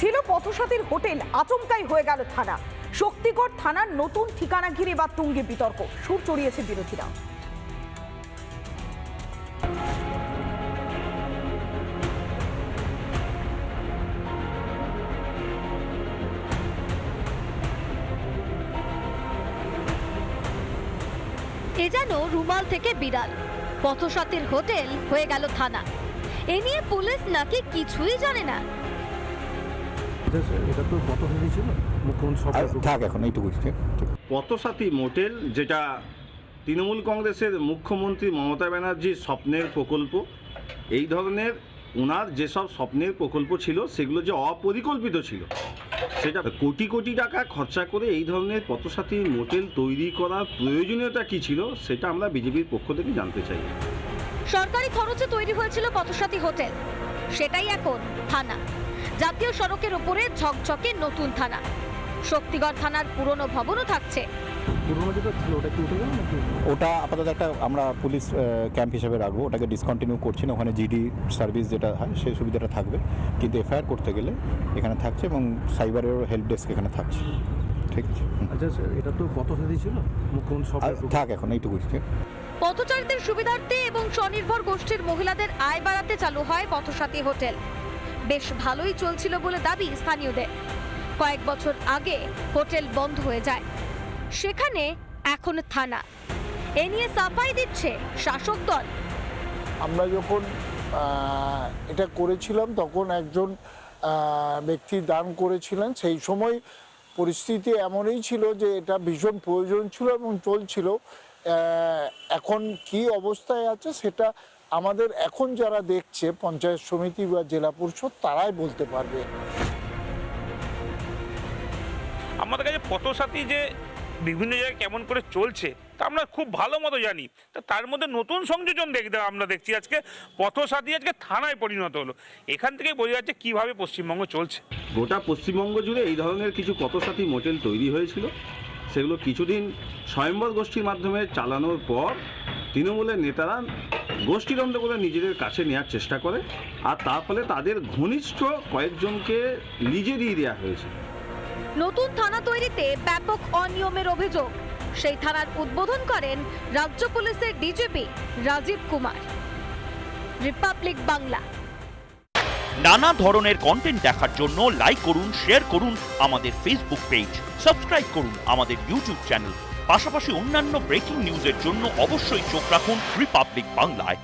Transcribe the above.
ছিল পথসাথীর হোটেল, আচমকাই হয়ে গেল থানা। শক্তিগড় থানার নতুন ঠিকানা ঘিরে বা তুঙ্গে বিতর্ক, সুর চড়িয়েছে বিরোধীরা। এ যেন রুমাল থেকে বিড়াল, পথসাথীর হোটেল হয়ে গেল থানা। এ নিয়ে পুলিশ নাকি কিছুই জানে না। এটা তো পথসাথী ছিল, মুখ্যমন্ত্রী থাক এখন এইটুকুই। পথসাথী মোটেল, যেটা তৃণমূল কংগ্রেসের মুখ্যমন্ত্রী মমতা ব্যানার্জির স্বপ্নের প্রকল্প, এই ধরনের ওনার যেসব স্বপ্নের প্রকল্প ছিল সেগুলো যে অপরিকল্পিত ছিল, সেটা কোটি কোটি টাকা খরচা করে এই ধরনের পথসাথী মোটেল তৈরি করার প্রয়োজনীয়তা কী ছিল, সেটা আমরা বিজেপির পক্ষ থেকে জানতে চাই। সরকারি খরচে তৈরি হয়েছিল পথসাথী হোটেল, সেটাই এখন থানা। জাতীয় সড়কের উপরে ঝকঝকে নতুন থানা। শক্তিগড় থানার পুরনো ভবনও থাকছে। পুরোনো যেটা ছিল ওটা কি উঠে গেল নাকি? ওটা আপাতত একটা আমরা পুলিশ ক্যাম্প হিসেবে রাখবো, ওটাকে ডিসকন্টিনিউ করছি না। ওখানে জিডি সার্ভিস যেটা হয় সেই সুবিধাটা থাকবে, কিন্তু এফআইআর করতে গেলে এখানে থাকছে এবং সাইবারেরও হেল্প ডেস্ক এখানে থাকছে। ঠিক আছে। আচ্ছা, এটা তো পথসাথী ছিল, মুখ্যমন্ত্রী থাক এখন এইটুকুই। পথচারীদের সুবিধার্থে এবং স্বনির্ভর গোষ্ঠীর মহিলাদের আয় বাড়াতে চালু হয় পথসাথী হোটেল। বেশ ভালোই চলছিল বলে দাবি স্থানীয়দের। কয়েক বছর আগে হোটেল বন্ধ হয়ে যায়, সেখানে এখন থানা। এ নিয়ে সাফাই দিচ্ছে শাসক দল। আমরা যখন এটা করেছিলাম তখন একজন ব্যক্তি দান করেছিলেন। সেই সময় পরিস্থিতি এমনই ছিল যে এটা ভীষণ প্রয়োজন ছিল এবং চলছিল। এখন কি অবস্থায় আছে সেটা আমাদের এখন যারা দেখছে, পঞ্চায়েত সমিতি বা জেলা পরিষদ, তারাই বলতে পারবে। আমাদের কাছে পথসাথী যে বিভিন্ন জায়গায় কেমন করে চলছে তা আমরা খুব ভালো মতো জানি। তা তার মধ্যে নতুন সংযোজন আমরা দেখছি আজকে পথসাথী আজকে থানায় পরিণত হলো। এখান থেকে বোঝা যাচ্ছে কীভাবে পশ্চিমবঙ্গ চলছে। গোটা পশ্চিমবঙ্গ জুড়ে এই ধরনের কিছু পথসাথী মোটেল তৈরি হয়েছিল, সেগুলো কিছুদিন স্বয়ম্বর গোষ্ঠীর মাধ্যমে চালানোর পর তৃণমূলের নেতারা গোষ্ঠীদ্বন্দ্ব করে নিজেদের কাছে নেওয়ার চেষ্টা করে, আর তার ফলে তাদের ঘনিষ্ঠ কয়েকজনকে লিজে দিয়ে দেওয়া হয়েছে। নতুন থানা তৈরিতে ব্যাপক অনিয়মের অভিযোগ। সেই থানার উদ্বোধন করেন রাজ্য পুলিশের ডিজিপি রাজীব কুমার। রিপাবলিক বাংলা। নানা ধরনের কন্টেন্ট দেখার জন্য লাইক করুন, শেয়ার করুন আমাদের ফেসবুক পেজ, সাবস্ক্রাইব করুন আমাদের ইউটিউব চ্যানেল। পাশাপাশি অন্যান্য ব্রেকিং নিউজের জন্য অবশ্যই চোখ রাখুন রিপাবলিক বাংলায়।